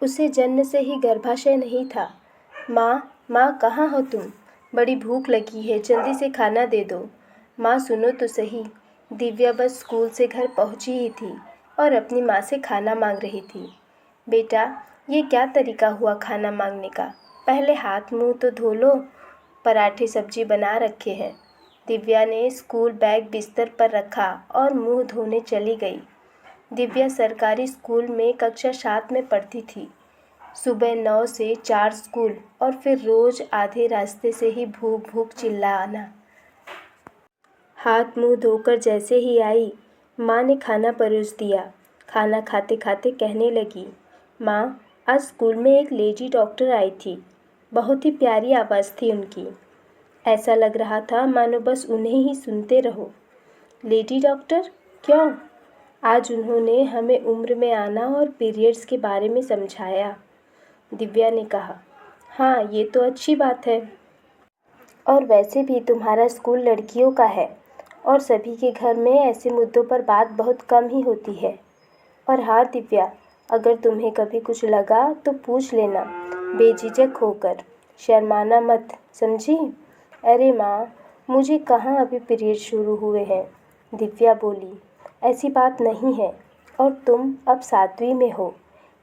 उसे जन्म से ही गर्भाशय नहीं था। माँ, माँ कहाँ हो तुम? बड़ी भूख लगी है, जल्दी से खाना दे दो। माँ सुनो तो सही। दिव्या बस स्कूल से घर पहुँची ही थी और अपनी माँ से खाना मांग रही थी। बेटा, ये क्या तरीका हुआ खाना मांगने का? पहले हाथ मुंह तो धो लो, पराठे सब्जी बना रखे हैं। दिव्या ने स्कूल बैग बिस्तर पर रखा और मुंह धोने चली गई। दिव्या सरकारी स्कूल में कक्षा 7 में पढ़ती थी। सुबह 9 से 4 स्कूल और फिर रोज आधे रास्ते से ही भूख भूख चिल्लाना। हाथ मुंह धोकर जैसे ही आई, माँ ने खाना परोस दिया। खाना खाते खाते कहने लगी, माँ, आज स्कूल में एक लेडी डॉक्टर आई थी। बहुत ही प्यारी आवाज़ थी उनकी। ऐसा लग रहा था मानो बस उन्हें ही सुनते रहो। Lady doctor? क्यों? आज उन्होंने हमें उम्र में आना और पीरियड्स के बारे में समझाया। दिव्या ने कहा, हाँ, ये तो अच्छी बात है। और वैसे भी तुम्हारा स्कूल लड़कियों का है और सभी के घर में ऐसे मुद्दों पर बात बहुत कम ही होती है। और हाँ दिव्या, अगर तुम्हें कभी कुछ लगा तो पूछ लेना, बेझिझक होकर, शर्माना मत, समझी? अरे माँ, मुझे कहाँ अभी पीरियड शुरू हुए हैं, दिव्या बोली। ऐसी बात नहीं है और तुम अब 7वीं में हो।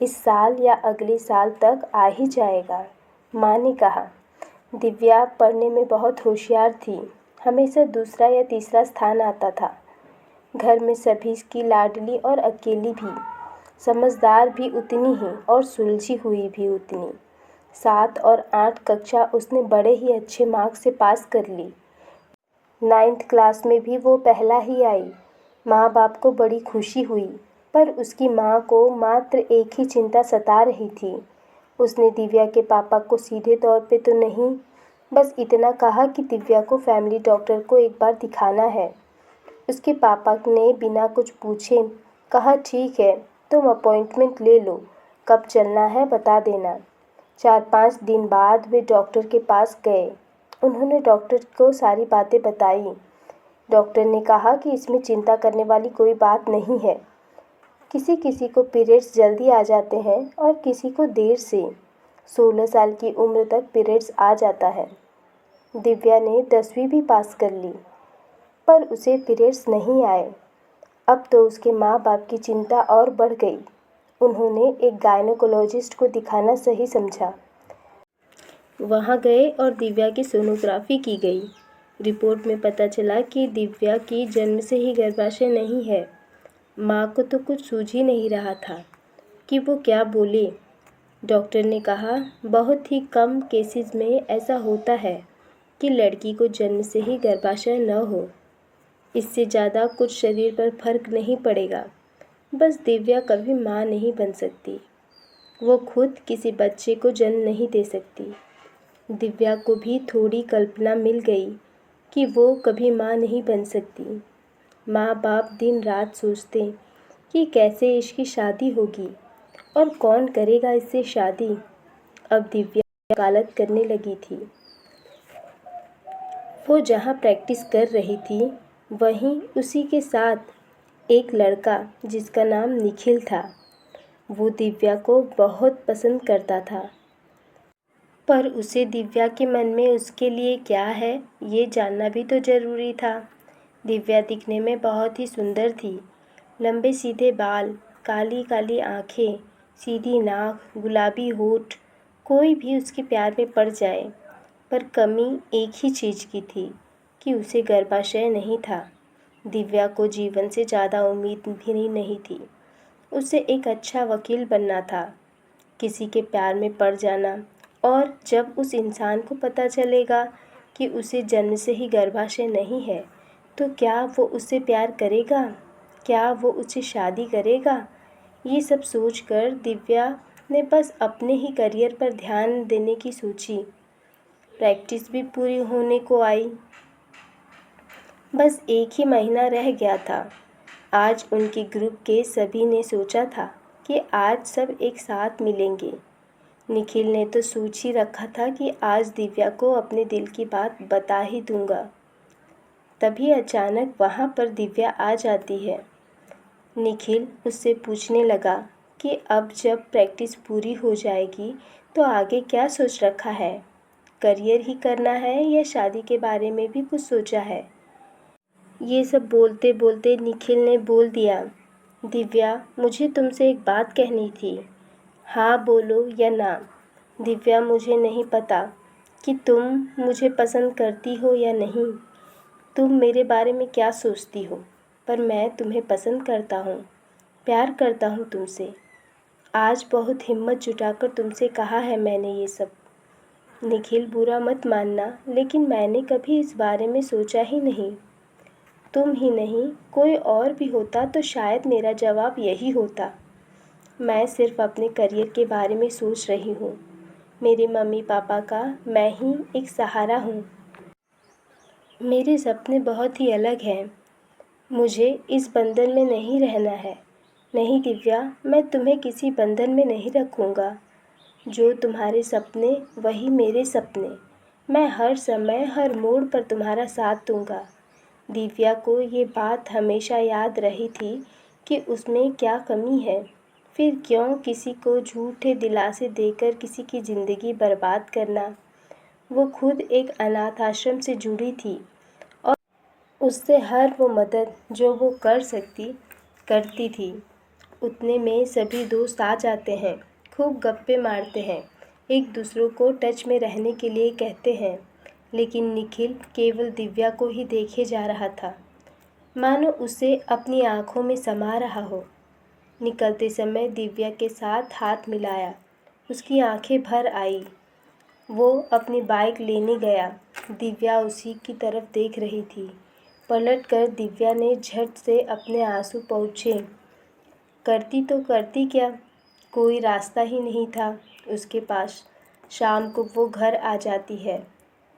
इस साल या अगले साल तक आ ही जाएगा, माँ ने कहा। दिव्या पढ़ने में बहुत होशियार थी, हमेशा दूसरा या तीसरा स्थान आता था। घर में सभी की लाडली और अकेली भी, समझदार भी उतनी ही और सुलझी हुई भी उतनी। 7 और 8 कक्षा उसने बड़े ही अच्छे मार्क्स से पास कर ली। 9th क्लास में भी वो पहला ही आई। माँ बाप को बड़ी खुशी हुई, पर उसकी माँ को मात्र एक ही चिंता सता रही थी। उसने दिव्या के पापा को सीधे तौर पे तो नहीं, बस इतना कहा कि दिव्या को फैमिली डॉक्टर को एक बार दिखाना है। उसके पापा ने बिना कुछ पूछे कहा, ठीक है, तुम अपॉइंटमेंट ले लो, कब चलना है बता देना। 4-5 दिन बाद वे डॉक्टर के पास गए। उन्होंने डॉक्टर को सारी बातें बताई। डॉक्टर ने कहा कि इसमें चिंता करने वाली कोई बात नहीं है। किसी किसी को पीरियड्स जल्दी आ जाते हैं और किसी को देर से। 16 साल की उम्र तक पीरियड्स आ जाता है। दिव्या ने 10वीं भी पास कर ली, पर उसे पीरियड्स नहीं आए। अब तो उसके माँ बाप की चिंता और बढ़ गई। उन्होंने एक गायनोकोलॉजिस्ट को दिखाना सही समझा। वहाँ गए और दिव्या की सोनोग्राफी की गई। रिपोर्ट में पता चला कि दिव्या की जन्म से ही गर्भाशय नहीं है। माँ को तो कुछ सूझ ही नहीं रहा था कि वो क्या बोले। डॉक्टर ने कहा, बहुत ही कम केसेस में ऐसा होता है कि लड़की को जन्म से ही गर्भाशय न हो। इससे ज़्यादा कुछ शरीर पर फर्क नहीं पड़ेगा। बस दिव्या कभी माँ नहीं बन सकती। वो खुद किसी बच्चे को जन्म नहीं दे सकती। दिव्या को भी थोड़ी कल्पना मिल गई कि वो कभी माँ नहीं बन सकती। माँ बाप दिन रात सोचते कि कैसे इसकी शादी होगी और कौन करेगा इससे शादी। अब दिव्या वकालत करने लगी थी। वो जहाँ प्रैक्टिस कर रही थी, वहीं उसी के साथ एक लड़का जिसका नाम निखिल था। वो दिव्या को बहुत पसंद करता था, पर उसे दिव्या के मन में उसके लिए क्या है ये जानना भी तो ज़रूरी था। दिव्या दिखने में बहुत ही सुंदर थी। लंबे सीधे बाल, काली काली आँखें, सीधी नाक, गुलाबी होठ। कोई भी उसके प्यार में पड़ जाए। पर कमी एक ही चीज़ की थी कि उसे गर्भाशय नहीं था। दिव्या को जीवन से ज़्यादा उम्मीद भी नहीं थी। उसे एक अच्छा वकील बनना था, किसी के प्यार में पड़ जाना। और जब उस इंसान को पता चलेगा कि उसे जन्म से ही गर्भाशय नहीं है, तो क्या वो उससे प्यार करेगा? क्या वो उससे शादी करेगा? ये सब सोचकर दिव्या ने बस अपने ही करियर पर ध्यान देने की सोची। प्रैक्टिस भी पूरी होने को आई। बस एक ही महीना रह गया था। आज उनके ग्रुप के सभी ने सोचा था कि आज सब एक साथ मिलेंगे। निखिल ने तो सोच ही रखा था कि आज दिव्या को अपने दिल की बात बता ही दूंगा। तभी अचानक वहाँ पर दिव्या आ जाती है। निखिल उससे पूछने लगा कि कि अब जब प्रैक्टिस पूरी हो जाएगी तो आगे क्या सोच रखा है? करियर ही करना है या शादी के बारे में भी कुछ सोचा है? ये सब बोलते बोलते निखिल ने बोल दिया, दिव्या, मुझे तुमसे एक बात कहनी थी। हाँ बोलो या ना। दिव्या, मुझे नहीं पता कि तुम मुझे पसंद करती हो या नहीं। तुम मेरे बारे में क्या सोचती हो, पर मैं तुम्हें पसंद करता हूँ, प्यार करता हूँ तुमसे। आज बहुत हिम्मत जुटाकर तुमसे कहा है मैंने ये सब। निखिल, बुरा मत मानना, लेकिन मैंने कभी इस बारे में सोचा ही नहीं। तुम ही नहीं, कोई और भी होता तो शायद मेरा जवाब यही होता। मैं सिर्फ अपने करियर के बारे में सोच रही हूँ। मेरे मम्मी पापा का मैं ही एक सहारा हूँ। मेरे सपने बहुत ही अलग हैं। मुझे इस बंधन में नहीं रहना है। नहीं दिव्या, मैं तुम्हें किसी बंधन में नहीं रखूँगा। जो तुम्हारे सपने वही मेरे सपने। मैं हर समय हर मोड़ पर तुम्हारा साथ दूँगा। दिव्या को ये बात हमेशा याद रही थी कि उसमें क्या कमी है। फिर क्यों किसी को झूठे दिलासे देकर किसी की ज़िंदगी बर्बाद करना। वो खुद एक अनाथ आश्रम से जुड़ी थी और उससे हर वो मदद जो वो कर सकती करती थी। उतने में सभी दोस्त आ जाते हैं, खूब गप्पे मारते हैं, एक दूसरों को टच में रहने के लिए कहते हैं, लेकिन निखिल केवल दिव्या को ही देखे जा रहा था, मानो उसे अपनी आँखों में समा रहा हो। निकलते समय दिव्या के साथ हाथ मिलाया, उसकी आंखें भर आई। वो अपनी बाइक लेने गया। दिव्या उसी की तरफ देख रही थी। पलटकर दिव्या ने झट से अपने आंसू पोंछे। करती तो करती क्या, कोई रास्ता ही नहीं था उसके पास। शाम को वो घर आ जाती है।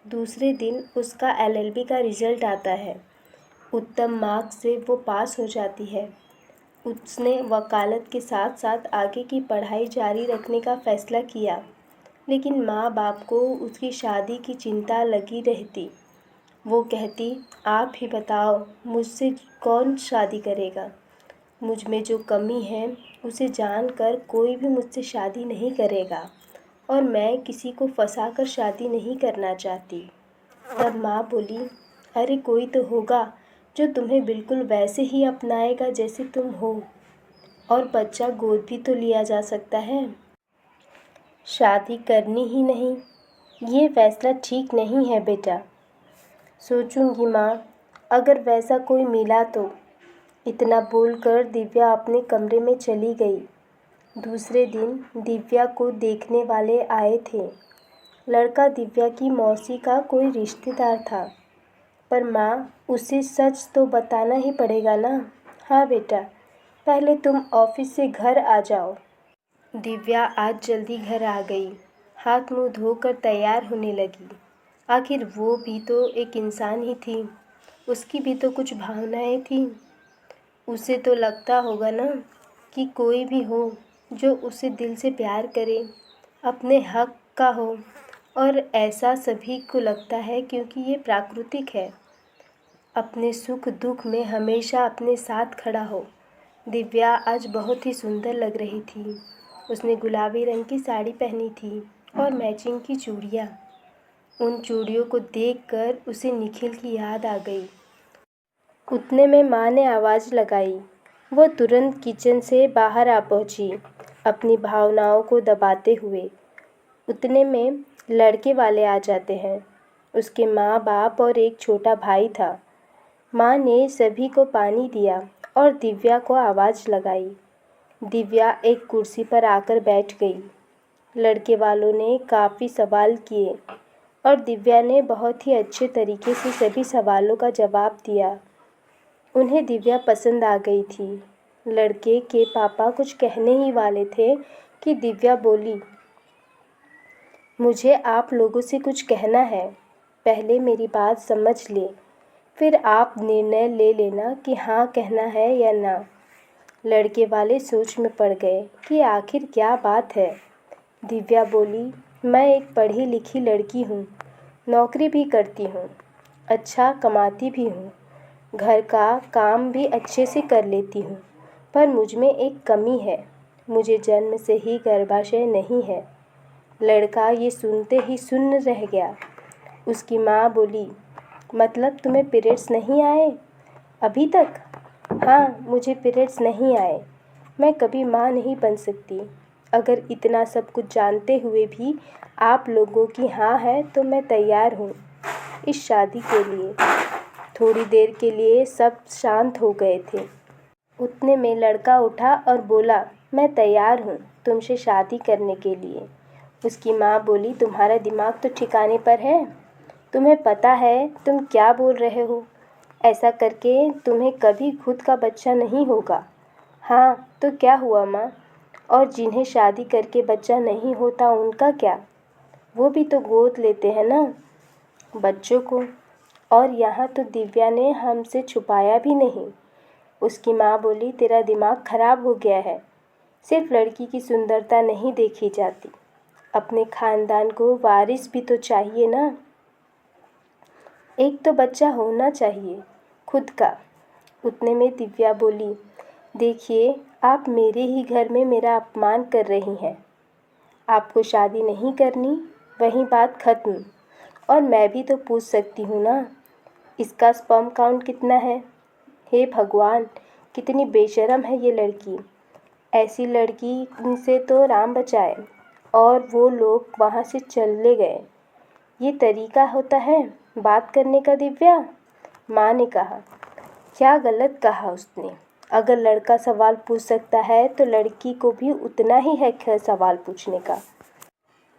दूसरे दिन उसका एलएलबी का रिज़ल्ट आता है। उत्तम मार्क्स से वो पास हो जाती है। उसने वकालत के साथ साथ आगे की पढ़ाई जारी रखने का फ़ैसला किया, लेकिन माँ बाप को उसकी शादी की चिंता लगी रहती। वो कहती, आप ही बताओ, मुझसे कौन शादी करेगा। मुझ में जो कमी है उसे जानकर कोई भी मुझसे शादी नहीं करेगा, और मैं किसी को फंसाकर शादी नहीं करना चाहती। तब माँ बोली, अरे कोई तो होगा जो तुम्हें बिल्कुल वैसे ही अपनाएगा जैसे तुम हो, और बच्चा गोद भी तो लिया जा सकता है। शादी करनी ही नहीं, ये फैसला ठीक नहीं है बेटा। सोचूंगी माँ, अगर वैसा कोई मिला तो। इतना बोलकर दिव्या अपने कमरे में चली गई। दूसरे दिन दिव्या को देखने वाले आए थे। लड़का दिव्या की मौसी का कोई रिश्तेदार था। पर माँ, उसे सच तो बताना ही पड़ेगा ना। हाँ बेटा, पहले तुम ऑफिस से घर आ जाओ। दिव्या आज जल्दी घर आ गई। हाथ मुंह धोकर तैयार होने लगी। आखिर वो भी तो एक इंसान ही थी। उसकी भी तो कुछ भावनाएं थीं। उसे तो लगता होगा ना कि कोई भी हो जो उसे दिल से प्यार करे, अपने हक का हो। और ऐसा सभी को लगता है क्योंकि ये प्राकृतिक है। अपने सुख दुख में हमेशा अपने साथ खड़ा हो। दिव्या आज बहुत ही सुंदर लग रही थी। उसने गुलाबी रंग की साड़ी पहनी थी और मैचिंग की चूड़ियाँ। उन चूड़ियों को देखकर उसे निखिल की याद आ गई। उतने में माँ ने आवाज़ लगाई। वो तुरंत किचन से बाहर आ पहुँची, अपनी भावनाओं को दबाते हुए। उतने में लड़के वाले आ जाते हैं। उसके माँ बाप और एक छोटा भाई था। माँ ने सभी को पानी दिया और दिव्या को आवाज़ लगाई। दिव्या एक कुर्सी पर आकर बैठ गई। लड़के वालों ने काफ़ी सवाल किए और दिव्या ने बहुत ही अच्छे तरीके से सभी सवालों का जवाब दिया। उन्हें दिव्या पसंद आ गई थी। लड़के के पापा कुछ कहने ही वाले थे कि दिव्या बोली, मुझे आप लोगों से कुछ कहना है। पहले मेरी बात समझ ले, फिर आप निर्णय ले लेना कि हाँ कहना है या ना। लड़के वाले सोच में पड़ गए कि आखिर क्या बात है। दिव्या बोली, मैं एक पढ़ी लिखी लड़की हूँ, नौकरी भी करती हूँ, अच्छा कमाती भी हूँ, घर का काम भी अच्छे से कर लेती हूँ, पर मुझ में एक कमी है। मुझे जन्म से ही गर्भाशय नहीं है। लड़का ये सुनते ही सुन्न रह गया। उसकी माँ बोली, मतलब तुम्हें पीरियड्स नहीं आए अभी तक? हाँ, मुझे पीरियड्स नहीं आए। मैं कभी माँ नहीं बन सकती। अगर इतना सब कुछ जानते हुए भी आप लोगों की हाँ है तो मैं तैयार हूँ इस शादी के लिए। थोड़ी देर के लिए सब शांत हो गए थे। उतने में लड़का उठा और बोला, मैं तैयार हूँ तुमसे शादी करने के लिए। उसकी माँ बोली, तुम्हारा दिमाग तो ठिकाने पर है? तुम्हें पता है तुम क्या बोल रहे हो? ऐसा करके तुम्हें कभी खुद का बच्चा नहीं होगा। हाँ तो क्या हुआ माँ? और जिन्हें शादी करके बच्चा नहीं होता उनका क्या? वो भी तो गोद लेते हैं ना बच्चों को। और यहाँ तो दिव्या ने हमसे छुपाया भी नहीं। उसकी माँ बोली, तेरा दिमाग खराब हो गया है। सिर्फ लड़की की सुंदरता नहीं देखी जाती, अपने खानदान को वारिस भी तो चाहिए ना। एक तो बच्चा होना चाहिए खुद का। उतने में दिव्या बोली, देखिए आप मेरे ही घर में मेरा अपमान कर रही हैं। आपको शादी नहीं करनी, वहीं बात खत्म। और मैं भी तो पूछ सकती हूँ ना, इसका स्पर्म काउंट कितना है? हे भगवान, कितनी बेशर्म है ये लड़की। ऐसी लड़की से तो राम बचाए। और वो लोग वहाँ से चले गए। ये तरीका होता है बात करने का दिव्या? माँ ने कहा। क्या गलत कहा उसने? अगर लड़का सवाल पूछ सकता है तो लड़की को भी उतना ही हक है सवाल पूछने का।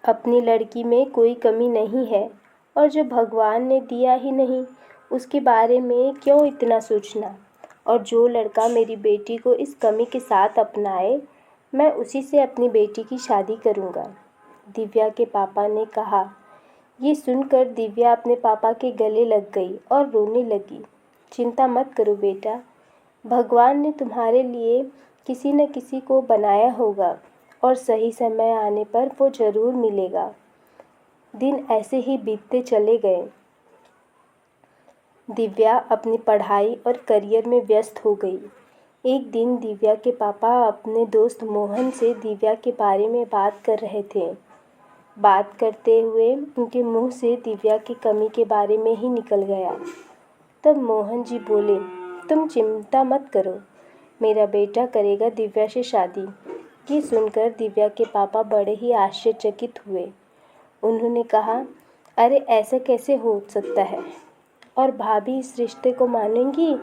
अपनी लड़की में कोई कमी नहीं है, और जो भगवान ने दिया ही नहीं उसके बारे में क्यों इतना सोचना। और जो लड़का मेरी बेटी को इस कमी के साथ अपनाए, मैं उसी से अपनी बेटी की शादी करूँगा, दिव्या के पापा ने कहा। ये सुनकर दिव्या अपने पापा के गले लग गई और रोने लगी। चिंता मत करो बेटा, भगवान ने तुम्हारे लिए किसी न किसी को बनाया होगा और सही समय आने पर वो ज़रूर मिलेगा। दिन ऐसे ही बीतते चले गए। दिव्या अपनी पढ़ाई और करियर में व्यस्त हो गई। एक दिन दिव्या के पापा अपने दोस्त मोहन से दिव्या के बारे में बात कर रहे थे। बात करते हुए उनके मुंह से दिव्या की कमी के बारे में ही निकल गया। तब मोहन जी बोले, तुम चिंता मत करो, मेरा बेटा करेगा दिव्या से शादी। ये सुनकर दिव्या के पापा बड़े ही आश्चर्यचकित हुए। उन्होंने कहा, अरे ऐसा कैसे हो सकता है? और भाभी इस रिश्ते को मानेंगी?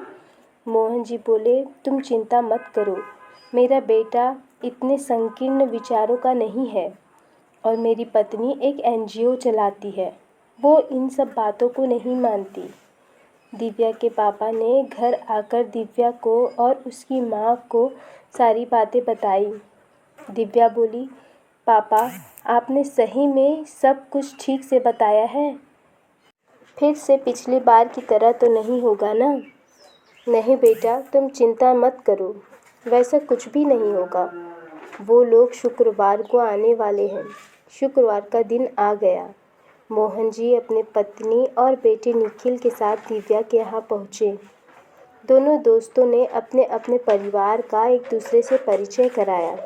मोहन जी बोले, तुम चिंता मत करो, मेरा बेटा इतने संकीर्ण विचारों का नहीं है। और मेरी पत्नी एक एनजीओ चलाती है, वो इन सब बातों को नहीं मानती। दिव्या के पापा ने घर आकर दिव्या को और उसकी माँ को सारी बातें बताई। दिव्या बोली, पापा आपने सही में सब कुछ ठीक से बताया है? फिर से पिछली बार की तरह तो नहीं होगा ना? नहीं बेटा, तुम चिंता मत करो, वैसा कुछ भी नहीं होगा। वो लोग शुक्रवार को आने वाले हैं। शुक्रवार का दिन आ गया। मोहन जी अपने पत्नी और बेटे निखिल के साथ दिव्या के यहाँ पहुँचे। दोनों दोस्तों ने अपने अपने परिवार का एक दूसरे से परिचय कराया।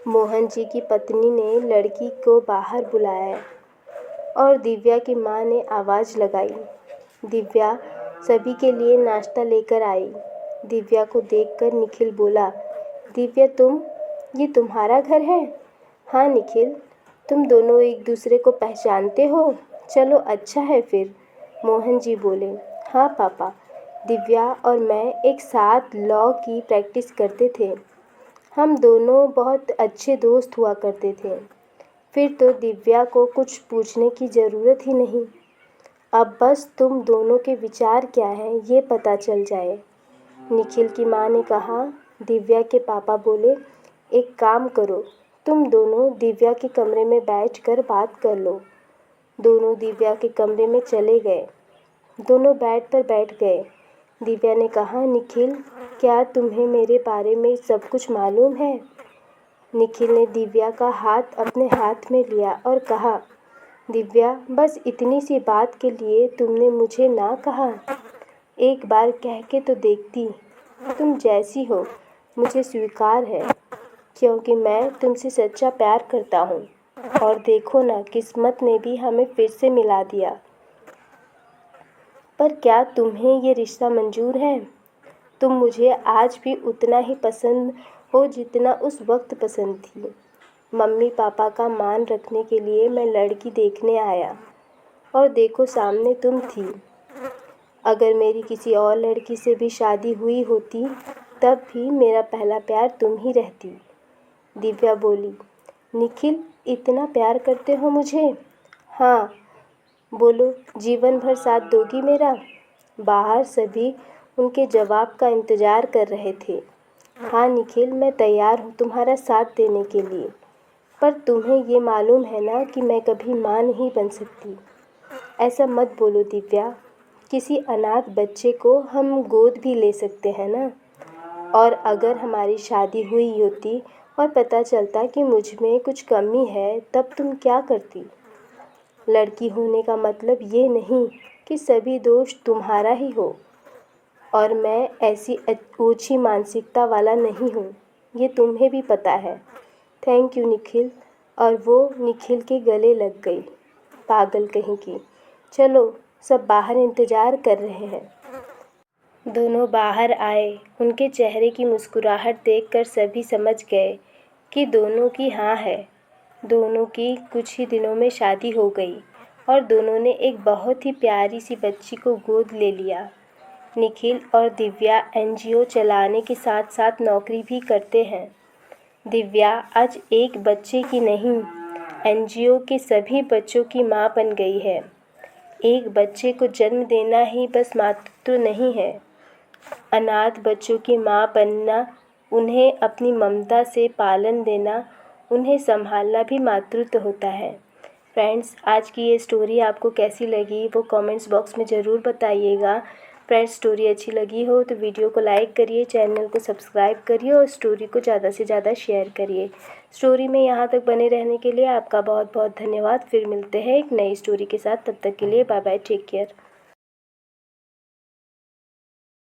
मोहन जी की पत्नी ने लड़की को बाहर बुलाया और दिव्या की माँ ने आवाज़ लगाई। दिव्या सभी के लिए नाश्ता लेकर आई। दिव्या को देखकर निखिल बोला, दिव्या ये तुम्हारा घर है? हाँ निखिल, तुम दोनों एक दूसरे को पहचानते हो? चलो अच्छा है फिर। मोहन जी बोले, हाँ पापा, दिव्या और मैं एक साथ लॉ की प्रैक्टिस करते थे। हम दोनों बहुत अच्छे दोस्त हुआ करते थे। फिर तो दिव्या को कुछ पूछने की ज़रूरत ही नहीं। अब बस तुम दोनों के विचार क्या हैं ये पता चल जाए। निखिल की माँ ने कहा। दिव्या के पापा बोले, एक काम करो, तुम दोनों दिव्या के कमरे में बैठकर बात कर लो। दोनों दिव्या के कमरे में चले गए। दोनों बेड पर बैठ गए। दिव्या ने कहा, निखिल क्या तुम्हें मेरे बारे में सब कुछ मालूम है? निखिल ने दिव्या का हाथ अपने हाथ में लिया और कहा, दिव्या बस इतनी सी बात के लिए तुमने मुझे ना कहा? एक बार कह के तो देखती। तुम जैसी हो मुझे स्वीकार है। क्योंकि मैं तुमसे सच्चा प्यार करता हूँ। और देखो ना, किस्मत ने भी हमें फिर से मिला दिया। पर क्या तुम्हें ये रिश्ता मंजूर है? तुम मुझे आज भी उतना ही पसंद हो जितना उस वक्त पसंद थी। मम्मी पापा का मान रखने के लिए मैं लड़की देखने आया और देखो सामने तुम थी। अगर मेरी किसी और लड़की से भी शादी हुई होती तब भी मेरा पहला प्यार तुम ही रहती। दिव्या बोली। निखिल, इतना प्यार करते हो मुझे? हाँ। बोलो, जीवन भर साथ दोगी मेरा? बाहर सभी उनके जवाब का इंतज़ार कर रहे थे। हाँ निखिल, मैं तैयार हूँ तुम्हारा साथ देने के लिए। पर तुम्हें ये मालूम है ना कि मैं कभी माँ नहीं बन सकती। ऐसा मत बोलो दिव्या, किसी अनाथ बच्चे को हम गोद भी ले सकते हैं ना। और अगर हमारी शादी हुई होती और पता चलता कि मुझ में कुछ कमी है तब तुम क्या करती? लड़की होने का मतलब ये नहीं कि सभी दोष तुम्हारा ही हो। और मैं ऐसी ऊंची मानसिकता वाला नहीं हूँ, ये तुम्हें भी पता है। Thank you Nikhil. और वो निखिल के गले लग गई। पागल कहीं की। चलो, सब बाहर इंतज़ार कर रहे हैं। दोनों बाहर आए। उनके चेहरे की मुस्कुराहट देखकर सभी समझ गए कि दोनों की हाँ है। दोनों की कुछ ही दिनों में शादी हो गई और दोनों ने एक बहुत ही प्यारी सी बच्ची को गोद ले लिया। निखिल और दिव्या एनजीओ चलाने के साथ साथ नौकरी भी करते हैं। दिव्या आज एक बच्चे की नहीं, एनजीओ के सभी बच्चों की माँ बन गई है। एक बच्चे को जन्म देना ही बस मातृत्व नहीं है, अनाथ बच्चों की माँ बनना, उन्हें अपनी ममता से पालन देना, उन्हें संभालना भी मातृत्व होता है। फ्रेंड्स, आज की ये स्टोरी आपको कैसी लगी वो कमेंट्स बॉक्स में ज़रूर बताइएगा। फ्रेंड्स, स्टोरी अच्छी लगी हो तो वीडियो को लाइक करिए, चैनल को सब्सक्राइब करिए और स्टोरी को ज़्यादा से ज़्यादा शेयर करिए। स्टोरी में यहाँ तक बने रहने के लिए आपका बहुत बहुत धन्यवाद। फिर मिलते हैं एक नई स्टोरी के साथ। तब तक के लिए बाय बाय, टेक केयर।